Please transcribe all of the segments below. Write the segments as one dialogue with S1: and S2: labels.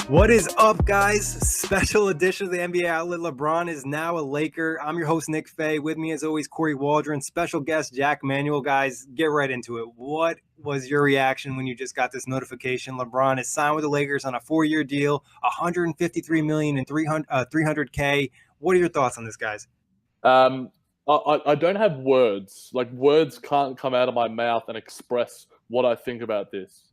S1: What is up, guys? Special edition of the NBA Outlet. LeBron is now a Laker. I'm your host, Nick Fay. With me, as always, Kory Waldron. Special guest, Jac Manuell. Guys, get right into it. What was your reaction when you just got this notification? LeBron is signed with the Lakers on a 4-year deal, $153 million and $300K. What are your thoughts on this, guys?
S2: I don't have words. Like, words can't come out of my mouth and express what I think about this.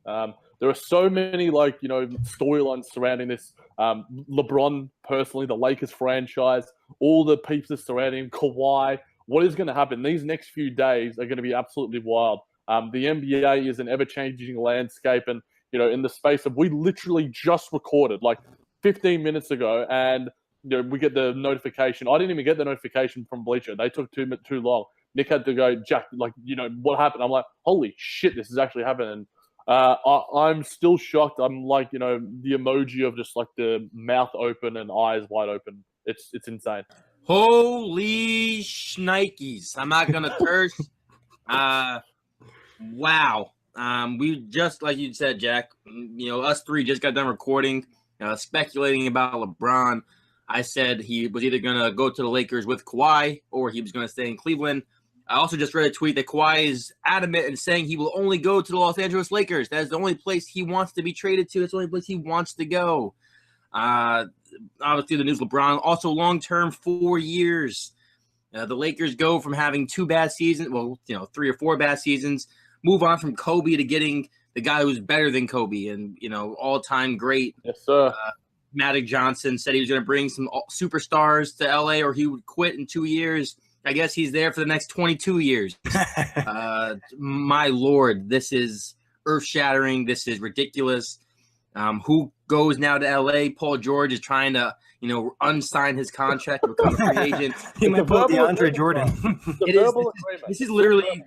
S2: There are so many, storylines surrounding this. LeBron, personally, the Lakers franchise, all the pieces surrounding him, Kawhi. What is going to happen? These next few days are going to be absolutely wild. The NBA is an ever-changing landscape. And, in the space of, we literally just recorded, 15 minutes ago, and we get the notification. I didn't even get the notification from Bleacher. They took too long. Nick had to go, Jack, what happened? I'm like, holy shit, this is actually happening. I'm still shocked. I'm the emoji of just the mouth open and eyes wide open. It's insane.
S3: Holy shnikes. I'm not going to curse. Wow. We just, like you said, Jack, us three just got done recording, speculating about LeBron. I said he was either going to go to the Lakers with Kawhi or he was going to stay in Cleveland. I also just read a tweet that Kawhi is adamant in saying he will only go to the Los Angeles Lakers. That is the only place he wants to be traded to. It's the only place he wants to go. Obviously, the news LeBron, also long-term, 4 years. The Lakers go from having 2 bad seasons, 3 or 4 bad seasons, move on from Kobe to getting the guy who's better than Kobe and, all-time great.
S2: Yes, sir.
S3: Magic Johnson said he was going to bring some superstars to L.A. or he would quit in 2 years. I guess he's there for the next 22 years. My Lord, this is earth-shattering. This is ridiculous. Who goes now to L.A.? Paul George is trying to, unsign his contract to become a free agent.
S1: He might pull DeAndre Jordan.
S3: This is literally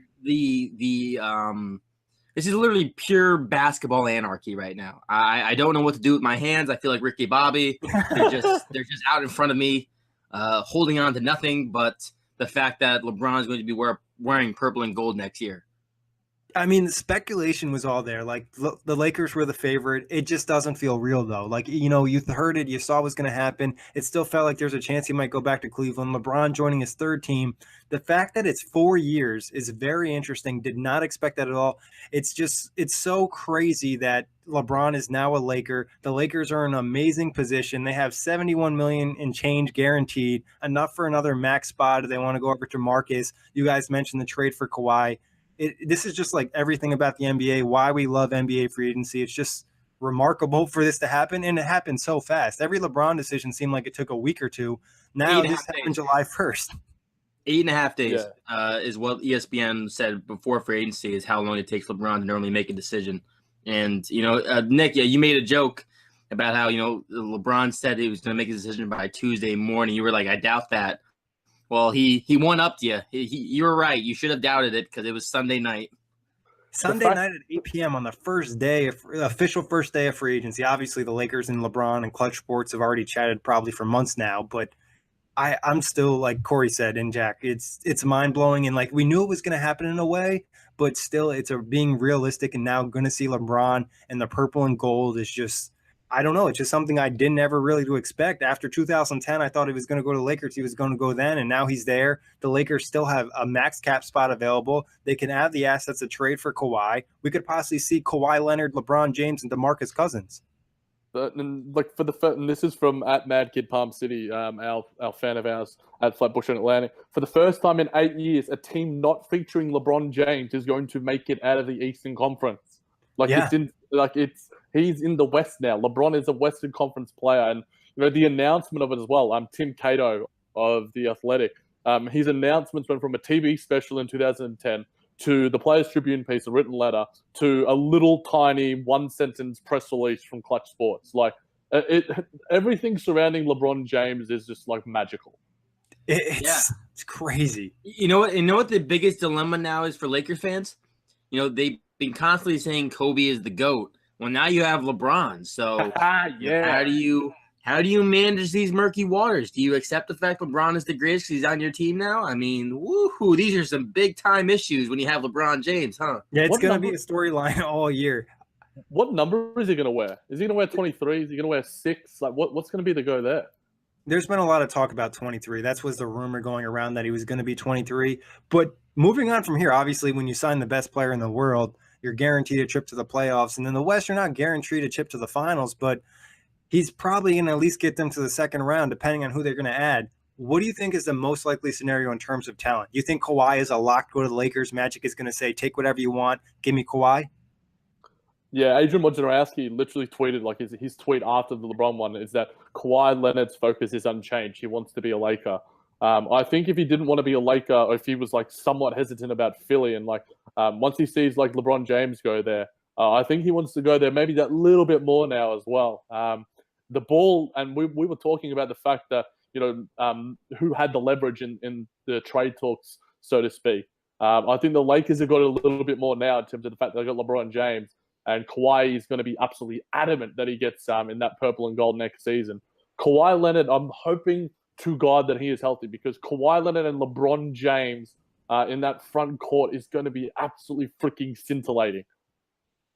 S3: this is literally pure basketball anarchy right now. I don't know what to do with my hands. I feel like Ricky Bobby. They're just out in front of me, holding on to nothing but the fact that LeBron is going to be wearing purple and gold next year.
S1: I mean, the speculation was all there. The Lakers were the favorite. It just doesn't feel real, though. You heard it. You saw what was going to happen. It still felt like there's a chance he might go back to Cleveland. LeBron joining his third team. The fact that it's 4 years is very interesting. Did not expect that at all. It's so crazy that LeBron is now a Laker. The Lakers are in an amazing position. They have $71 million in change guaranteed, enough for another max spot if they want to go over to Marcus. You guys mentioned the trade for Kawhi. This is just everything about the NBA, why we love NBA free agency. It's just remarkable for this to happen, and it happened so fast. Every LeBron decision seemed like it took a week or two. Now this happened July 1st.
S3: 8.5 days is what ESPN said before free agency is how long it takes LeBron to normally make a decision. And, Nick, you made a joke about how, LeBron said he was going to make a decision by Tuesday morning. You were like, I doubt that. Well, he one-upped you. You were right. You should have doubted it because it was Sunday night.
S1: Sunday night at 8 p.m. on the official first day of free agency. Obviously, the Lakers and LeBron and Clutch Sports have already chatted probably for months now. But I'm still, like Kory said, and Jack, it's mind-blowing. And, we knew it was going to happen in a way, but still it's being realistic. And now going to see LeBron and the purple and gold is just – I don't know. It's just something I didn't ever really to expect. After 2010, I thought he was going to go to the Lakers. He was going to go then, and now he's there. The Lakers still have a max cap spot available. They can have the assets to trade for Kawhi. We could possibly see Kawhi Leonard, LeBron James, and DeMarcus Cousins.
S2: And this is from at Mad Kid Palm City, our fan of ours at Flatbush in Atlanta. For the first time in 8 years, a team not featuring LeBron James is going to make it out of the Eastern Conference. He's in the West now. LeBron is a Western Conference player. And, the announcement of it as well, Tim Cato of The Athletic, his announcements went from a TV special in 2010 to the Players Tribune piece, a written letter, to a little tiny one-sentence press release from Clutch Sports. Everything surrounding LeBron James is just, magical.
S1: It's crazy.
S3: You know what the biggest dilemma now is for Lakers fans? They've been constantly saying Kobe is the GOAT. Well, now you have LeBron. So how do you how do you manage these murky waters? Do you accept the fact LeBron is the greatest because he's on your team now? I mean, woohoo, these are some big time issues when you have LeBron James, huh?
S1: Yeah, it's going to be a storyline all year.
S2: What number is he going to wear? Is he going to wear 23? Is he going to wear 6? Like, what's going to be the go there?
S1: There's been a lot of talk about 23. That was the rumor going around that he was going to be 23. But moving on from here, obviously, when you sign the best player in the world, you're guaranteed a trip to the playoffs. And in the West, you're not guaranteed a trip to the finals, but he's probably going to at least get them to the second round, depending on who they're going to add. What do you think is the most likely scenario in terms of talent? You think Kawhi is a lock to go to the Lakers? Magic is going to say, take whatever you want, give me Kawhi?
S2: Yeah, Adrian Wojnarowski literally tweeted, like his tweet after the LeBron one is that Kawhi Leonard's focus is unchanged. He wants to be a Laker. I think if he didn't want to be a Laker, or if he was like somewhat hesitant about Philly, and like once he sees like LeBron James go there, I think he wants to go there maybe that little bit more now as well. The ball, and we were talking about the fact that, who had the leverage in the trade talks, so to speak. I think the Lakers have got a little bit more now in terms of the fact that they've got LeBron James. And Kawhi is going to be absolutely adamant that he gets in that purple and gold next season. Kawhi Leonard, I'm hoping to God that he is healthy, because Kawhi Leonard and LeBron James in that front court is going to be absolutely freaking scintillating.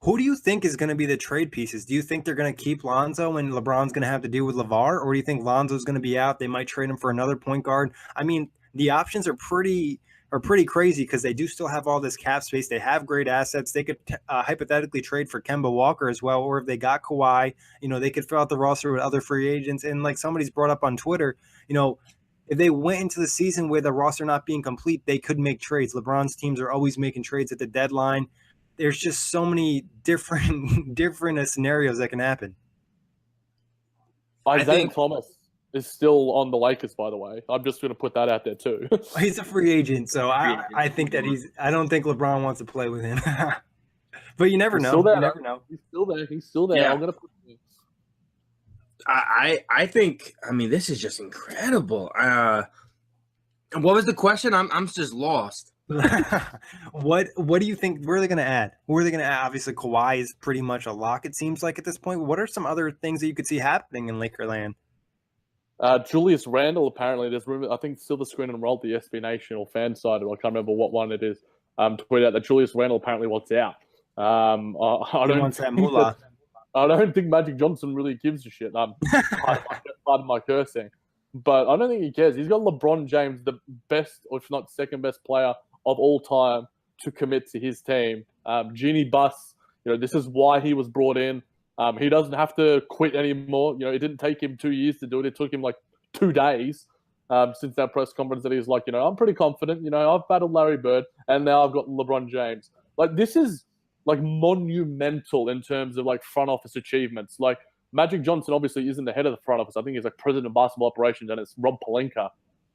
S1: Who do you think is going to be the trade pieces? Do you think they're going to keep Lonzo and LeBron's going to have to deal with LeVar? Or do you think Lonzo's going to be out? They might trade him for another point guard. I mean, the options are pretty crazy because they do still have all this cap space. They have great assets. They could hypothetically trade for Kemba Walker as well, or if they got Kawhi, they could fill out the roster with other free agents. And like somebody's brought up on Twitter, if they went into the season with a roster not being complete, they could make trades. LeBron's teams are always making trades at the deadline. There's just so many different scenarios that can happen.
S2: Isaiah Thomas is still on the Lakers, by the way. I'm just going to put that out there too.
S1: He's a free agent, so I think that I don't think LeBron wants to play with him. But you never know. You never know.
S2: He's still there. He's still there.
S3: Yeah.
S2: I'm going to put him.
S3: I think, this is just incredible. What was the question? I'm just lost.
S1: What do you think? Where are they going to add? Where are they going to add? Obviously, Kawhi is pretty much a lock, it seems like, at this point. What are some other things that you could see happening in Lakerland?
S2: Julius Randle, apparently, there's rumor, I think Silver Screen and Roll, the SB Nation or fan side, I can't remember what one it is, tweeted out that Julius Randle apparently wants out. I don't think Magic Johnson really gives a shit. Pardon my cursing. But I don't think he cares. He's got LeBron James, the best, or if not second best player of all time, to commit to his team. Genie Bus, this is why he was brought in. He doesn't have to quit anymore. It didn't take him 2 years to do it. It took him like 2 days since that press conference that he's like, I'm pretty confident. I've battled Larry Bird, and now I've got LeBron James. Like, this is like monumental in terms of like front office achievements. Like, Magic Johnson obviously isn't the head of the front office. I think he's like president of basketball operations, and it's Rob Pelinka.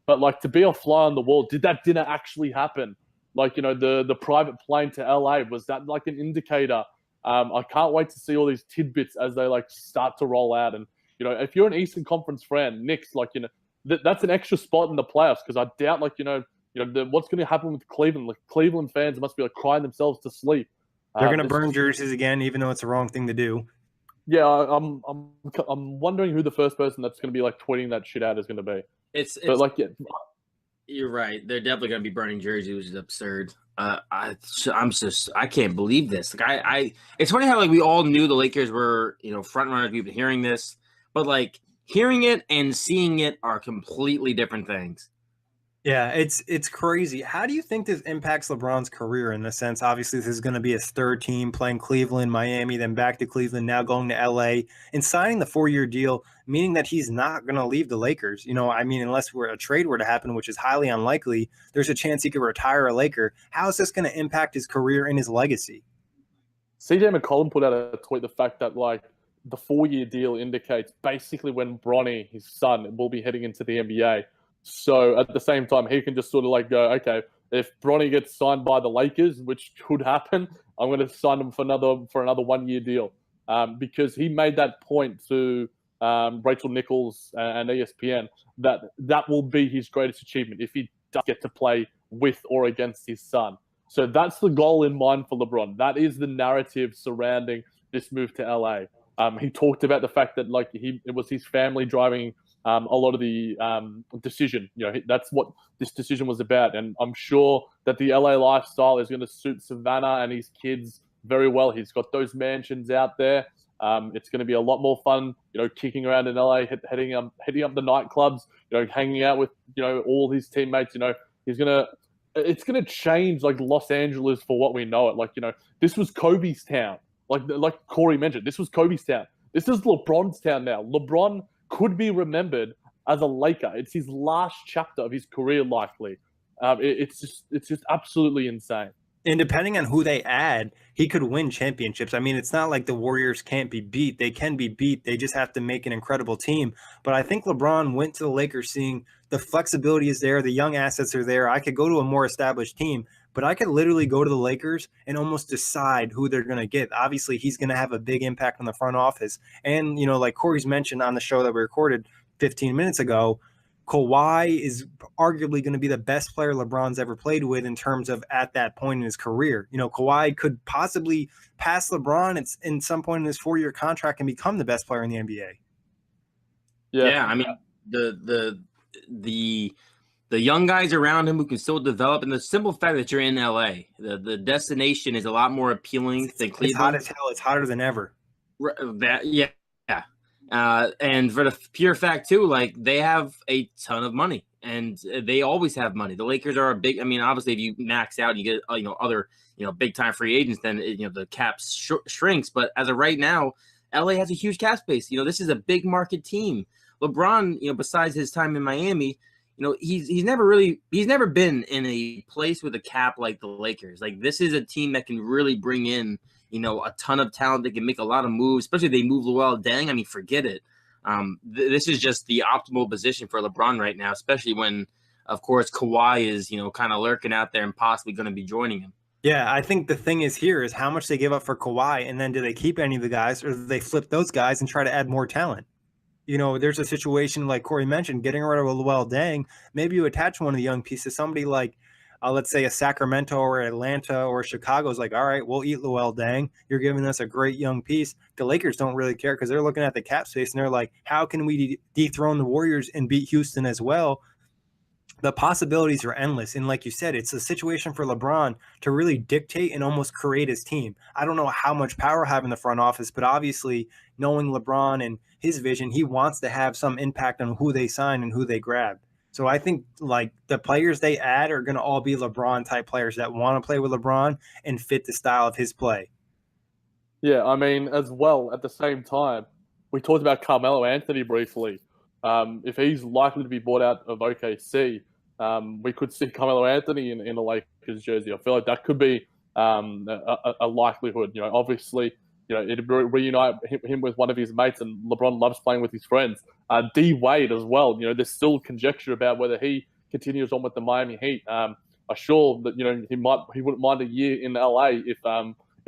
S2: But like, to be a fly on the wall, did that dinner actually happen? Like, the private plane to LA, was that like an indicator? I can't wait to see all these tidbits as they like start to roll out. And if you're an Eastern Conference fan, Knicks, like that's an extra spot in the playoffs, because I doubt like what's going to happen with Cleveland. Like, Cleveland fans must be like crying themselves to sleep.
S1: They're going to burn jerseys again, even though it's the wrong thing to do.
S2: Yeah, I'm wondering who the first person that's going to be like tweeting that shit out is going to be. But like, yeah.
S3: You're right. They're definitely going to be burning jerseys, which is absurd. I can't believe this. Like, it's funny how like we all knew the Lakers were, front runners. We've been hearing this, but like hearing it and seeing it are completely different things.
S1: Yeah, it's crazy. How do you think this impacts LeBron's career in the sense? Obviously, this is going to be his third team, playing Cleveland, Miami, then back to Cleveland, now going to LA, and signing the 4-year deal, meaning that he's not going to leave the Lakers. Unless a trade were to happen, which is highly unlikely, there's a chance he could retire a Laker. How is this going to impact his career and his legacy?
S2: CJ McCollum put out a tweet, the fact that like the 4-year deal indicates basically when Bronny, his son, will be heading into the NBA. So at the same time, he can just sort of like go, okay, if Bronny gets signed by the Lakers, which could happen, I'm going to sign him for another 1-year deal, because he made that point to Rachel Nichols and ESPN that will be his greatest achievement if he does get to play with or against his son. So that's the goal in mind for LeBron. That is the narrative surrounding this move to LA. He talked about the fact that like it was his family driving a lot of the decision. That's what this decision was about. And I'm sure that the LA lifestyle is going to suit Savannah and his kids very well. He's got those mansions out there. It's going to be a lot more fun, kicking around in LA, hitting up the nightclubs, hanging out with, all his teammates. It's going to change like Los Angeles for what we know it. Like, this was Kobe's town. Like Kory mentioned, this was Kobe's town. This is LeBron's town now. LeBron could be remembered as a Laker. It's his last chapter of his career, likely. It's just absolutely insane.
S1: And depending on who they add, he could win championships. I mean, it's not like the Warriors can't be beat. They can be beat. They just have to make an incredible team. But I think LeBron went to the Lakers seeing the flexibility is there. The young assets are there. I could go to a more established team, but I could literally go to the Lakers and almost decide who they're going to get. Obviously, he's going to have a big impact on the front office. And, like Kory's mentioned on the show that we recorded 15 minutes ago, Kawhi is arguably going to be the best player LeBron's ever played with in terms of at that point in his career. Kawhi could possibly pass LeBron in some point in his 4-year contract and become the best player in the NBA.
S3: Yeah, I mean, the young guys around him who can still develop, and the simple fact that you're in LA, the destination is a lot more appealing than Cleveland.
S1: It's hot as hell. It's hotter than ever.
S3: Yeah. And for the pure fact too, like they have a ton of money, and they always have money. The Lakers are a big. I mean, obviously, if you max out, you get other big time free agents, then the cap shrinks. But as of right now, LA has a huge cap space. This is a big market team. LeBron, besides his time in Miami, he's never been in a place with a cap like the Lakers. Like, this is a team that can really bring in a ton of talent. They can make a lot of moves, especially if they move Deng. I mean, forget it. This is just the optimal position for LeBron right now, especially when, of course, Kawhi is, kind of lurking out there and possibly going to be joining him.
S1: Yeah, I think the thing is how much they give up for Kawhi, and then do they keep any of the guys, or do they flip those guys and try to add more talent? There's a situation like Kory mentioned, getting rid of Deng. Maybe you attach one of the young pieces, somebody like, let's say a Sacramento or Atlanta or Chicago's like, all right, we'll eat Deng. You're giving us a great young piece. The Lakers don't really care because they're looking at the cap space and they're like, how can we dethrone the Warriors and beat Houston as well? The possibilities are endless. And like you said, it's a situation for LeBron to really dictate and almost create his team. I don't know how much power have in the front office, but obviously knowing LeBron and his vision, he wants to have some impact on who they sign and who they grab. So I think like the players they add are going to all be LeBron type players that want to play with LeBron and fit the style of his play.
S2: Yeah, I mean, as well, at the same time, we talked about Carmelo Anthony briefly. If he's likely to be bought out of OKC, we could see Carmelo Anthony in a Lakers jersey. I feel like that could be a likelihood. Obviously, it'd reunite him with one of his mates, and LeBron loves playing with his friends. D Wade as well. There's still conjecture about whether he continues on with the Miami Heat. I'm sure that he wouldn't mind a year in LA if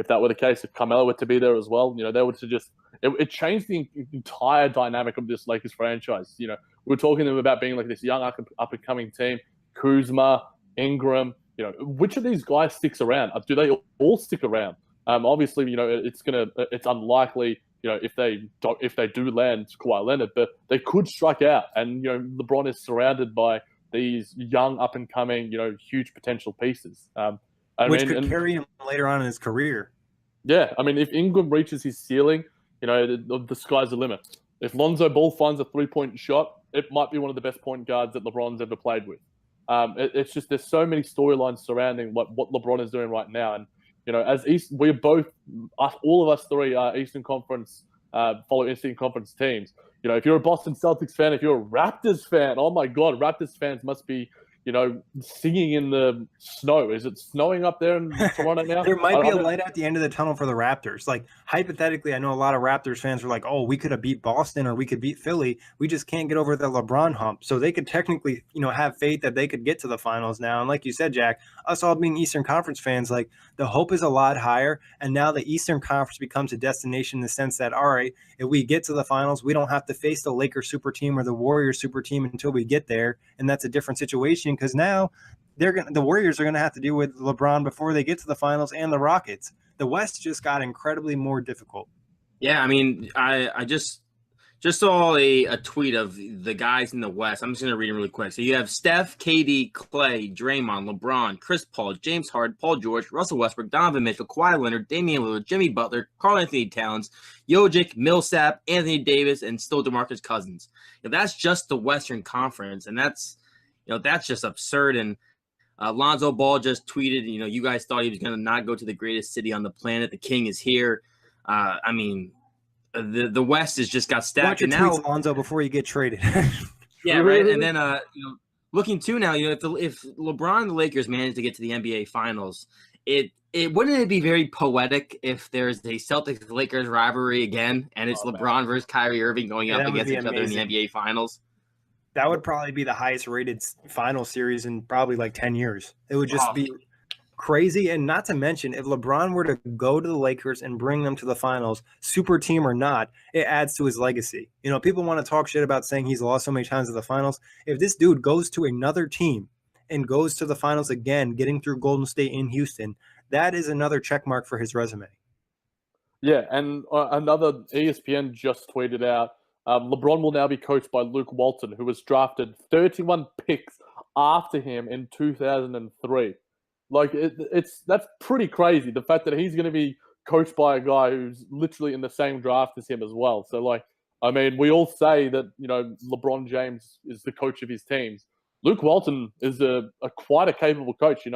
S2: that were the case. If Carmelo were to be there as well, they would just it changed the entire dynamic of this Lakers franchise. We were talking to them about being like this young up and coming team. Kuzma, Ingram. Which of these guys sticks around? Do they all stick around? Obviously, it's unlikely, if they do land Kawhi Leonard, but they could strike out. And, LeBron is surrounded by these young, up and coming, huge potential pieces.
S1: Which could carry him later on in his career.
S2: Yeah. I mean, if Ingram reaches his ceiling, the sky's the limit. If Lonzo Ball finds a 3-point shot, it might be one of the best point guards that LeBron's ever played with. It's just, there's so many storylines surrounding what LeBron is doing right now. And, we're both, all of us three are Eastern Conference, follow Eastern Conference teams. If you're a Boston Celtics fan, if you're a Raptors fan, oh my God, Raptors fans must be, singing in the snow. Is it snowing up there in Toronto now?
S1: There might be a light at the end of the tunnel for the Raptors. Like, hypothetically, I know a lot of Raptors fans were like, oh, we could have beat Boston or we could beat Philly. We just can't get over the LeBron hump. So they could technically, have faith that they could get to the finals now. And like you said, Jack, us all being Eastern Conference fans, like, the hope is a lot higher. And now the Eastern Conference becomes a destination in the sense that, all right, if we get to the finals, we don't have to face the Lakers super team or the Warriors super team until we get there. And that's a different situation because now the Warriors are going to have to deal with LeBron before they get to the finals and the Rockets. The West just got incredibly more difficult.
S3: Yeah, I mean, I just saw a tweet of the guys in the West. I'm just gonna read them really quick. So you have Steph, KD, Clay, Draymond, LeBron, Chris Paul, James Harden, Paul George, Russell Westbrook, Donovan Mitchell, Kawhi Leonard, Damian Lillard, Jimmy Butler, Karl Anthony Towns, Jokic, Millsap, Anthony Davis, and still DeMarcus Cousins. That's just the Western Conference, and that's just absurd. And Lonzo Ball just tweeted, you guys thought he was gonna not go to the greatest city on the planet. The king is here. I mean. The West has just got stacked.
S1: Watch your tweets, Lonzo, before you get traded.
S3: Yeah, right. And then looking to now, if LeBron and the Lakers manage to get to the NBA Finals, it wouldn't it be very poetic if there's a Celtics Lakers rivalry again, and it's LeBron versus Kyrie Irving going up against each other in the NBA Finals?
S1: That would probably be the highest rated final series in probably like 10 years. It would just be crazy. And not to mention, if LeBron were to go to the Lakers and bring them to the finals, super team or not, it adds to his legacy. People want to talk shit about saying he's lost so many times in the finals. If this dude goes to another team and goes to the finals again, getting through Golden State in Houston, that is another check mark for his resume.
S2: Yeah, and another ESPN just tweeted out, LeBron will now be coached by Luke Walton, who was drafted 31 picks after him in 2003. Like that's pretty crazy. The fact that he's going to be coached by a guy who's literally in the same draft as him as well. So we all say that LeBron James is the coach of his teams. Luke Walton is quite a capable coach.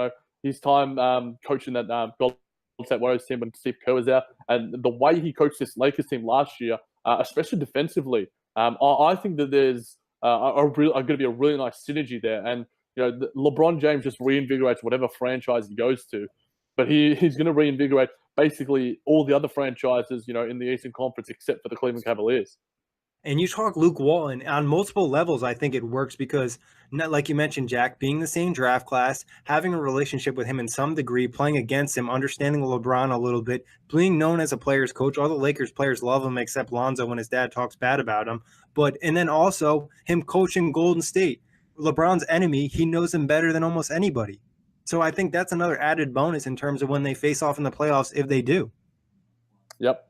S2: His time coaching that Golden State Warriors team when Steve Kerr was out, and the way he coached this Lakers team last year, especially defensively, I think that there's going to be a really nice synergy there. And LeBron James just reinvigorates whatever franchise he goes to, but he's going to reinvigorate basically all the other franchises, in the Eastern Conference except for the Cleveland Cavaliers.
S1: And you talk Luke Walton on multiple levels. I think it works because, like you mentioned, Jack, being the same draft class, having a relationship with him in some degree, playing against him, understanding LeBron a little bit, being known as a player's coach. All the Lakers players love him except Lonzo when his dad talks bad about him. And then also him coaching Golden State. LeBron's enemy, he knows him better than almost anybody. So I think that's another added bonus in terms of when they face off in the playoffs, if they do.
S2: Yep.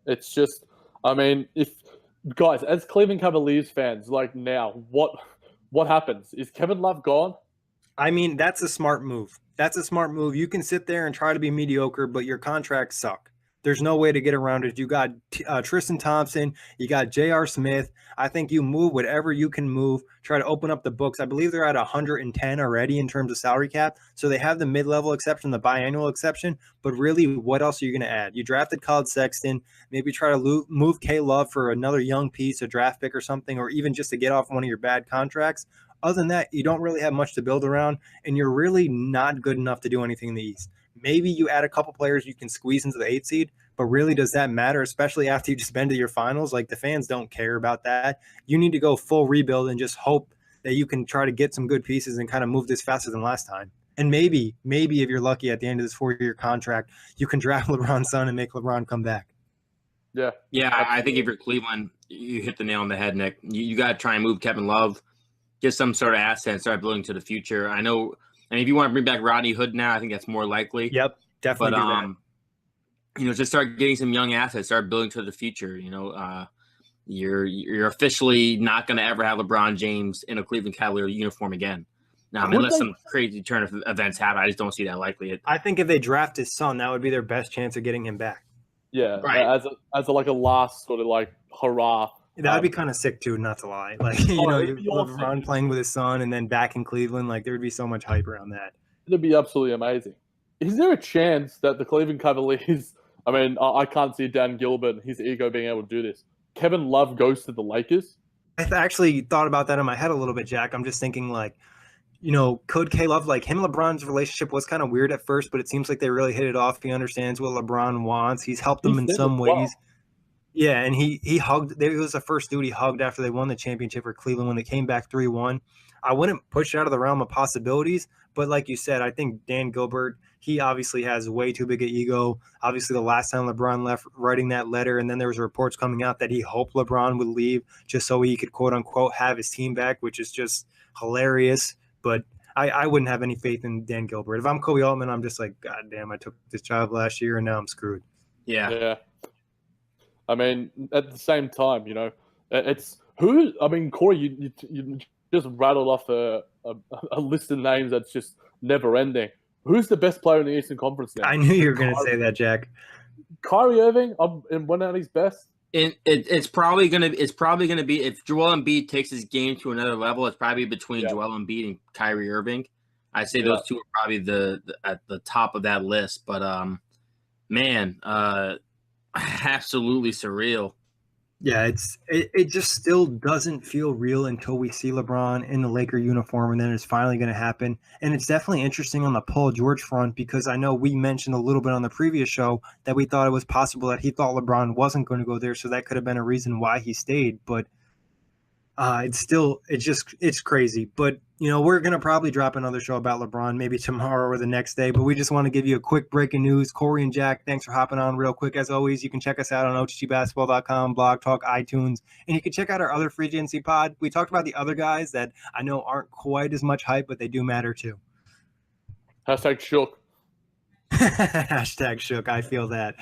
S2: It's just, if guys, as Cleveland Cavaliers fans, now, what happens? Is Kevin Love gone?
S1: That's a smart move. You can sit there and try to be mediocre, but your contracts suck. There's no way to get around it. You got Tristan Thompson. You got J.R. Smith. I think you move whatever you can move. Try to open up the books. I believe they're at 110 already in terms of salary cap. So they have the mid-level exception, the biannual exception. But really, what else are you going to add? You drafted Colin Sexton. Maybe try to move K Love for another young piece, a draft pick or something, or even just to get off one of your bad contracts. Other than that, you don't really have much to build around, and you're really not good enough to do anything in the East. Maybe you add a couple players you can squeeze into the 8th seed, but really does that matter, especially after you just been to your finals? Like, the fans don't care about that. You need to go full rebuild and just hope that you can try to get some good pieces and kind of move this faster than last time. And maybe if you're lucky at the end of this 4-year contract, you can draft LeBron's son and make LeBron come back.
S3: Yeah, I think if you're Cleveland, you hit the nail on the head, Nick. You got to try and move Kevin Love, get some sort of asset and start building to the future. I know. If you want to bring back Rodney Hood now, I think that's more likely.
S1: Yep, definitely.
S3: But just start getting some young assets, start building to the future. You're officially not going to ever have LeBron James in a Cleveland Cavalier uniform again. Now, unless some crazy turn of events happen, I just don't see that likely.
S1: I think if they draft his son, that would be their best chance of getting him back.
S2: Yeah,
S3: right.
S2: As a last sort of hurrah.
S1: That would be kind of sick too, not to lie. LeBron playing with his son and then back in Cleveland, there would be so much hype around that.
S2: It'd be absolutely amazing. Is there a chance that the Cleveland Cavaliers, I can't see Dan Gilbert and his ego being able to do this, Kevin Love goes to the Lakers?
S1: I actually thought about that in my head a little bit, Jack. I'm just thinking could K Love, him and LeBron's relationship was kind of weird at first, but it seems like they really hit it off. He understands what LeBron wants. He's helped them in some ways. Yeah, and he hugged. It was the first dude he hugged after they won the championship for Cleveland when they came back 3-1. I wouldn't push it out of the realm of possibilities, but like you said, I think Dan Gilbert, he obviously has way too big an ego. Obviously, the last time LeBron left, writing that letter, and then there was reports coming out that he hoped LeBron would leave just so he could, quote unquote, have his team back, which is just hilarious. But I wouldn't have any faith in Dan Gilbert. If I'm Koby Altman, I'm just like, God damn, I took this job last year and now I'm screwed.
S3: Yeah.
S2: I mean, at the same time, you know, it's who. I mean, Kory, you just rattled off a list of names that's just never ending. Who's the best player in the Eastern Conference now?
S1: I knew you were going to say that, Jack.
S2: Kyrie Irving, when at his best.
S3: It's probably gonna be if Joel Embiid takes his game to another level. It's probably between Joel Embiid and Kyrie Irving. I'd say those two are probably at the top of that list. But man, absolutely surreal.
S1: Yeah, it just still doesn't feel real until we see LeBron in the Laker uniform, and then it's finally going to happen. And it's definitely interesting on the Paul George front because I know we mentioned a little bit on the previous show that we thought it was possible that he thought LeBron wasn't going to go there, so that could have been a reason why he stayed. But it's crazy. But you know, we're gonna probably drop another show about LeBron maybe tomorrow or the next day. But we just want to give you a quick breaking news. Kory and Jack, thanks for hopping on real quick. As always, you can check us out on OTGBasketball.com, Blog Talk, iTunes, and you can check out our other free agency pod. We talked about the other guys that I know aren't quite as much hype, but they do matter too.
S2: #shook.
S1: Hashtag shook. I feel that.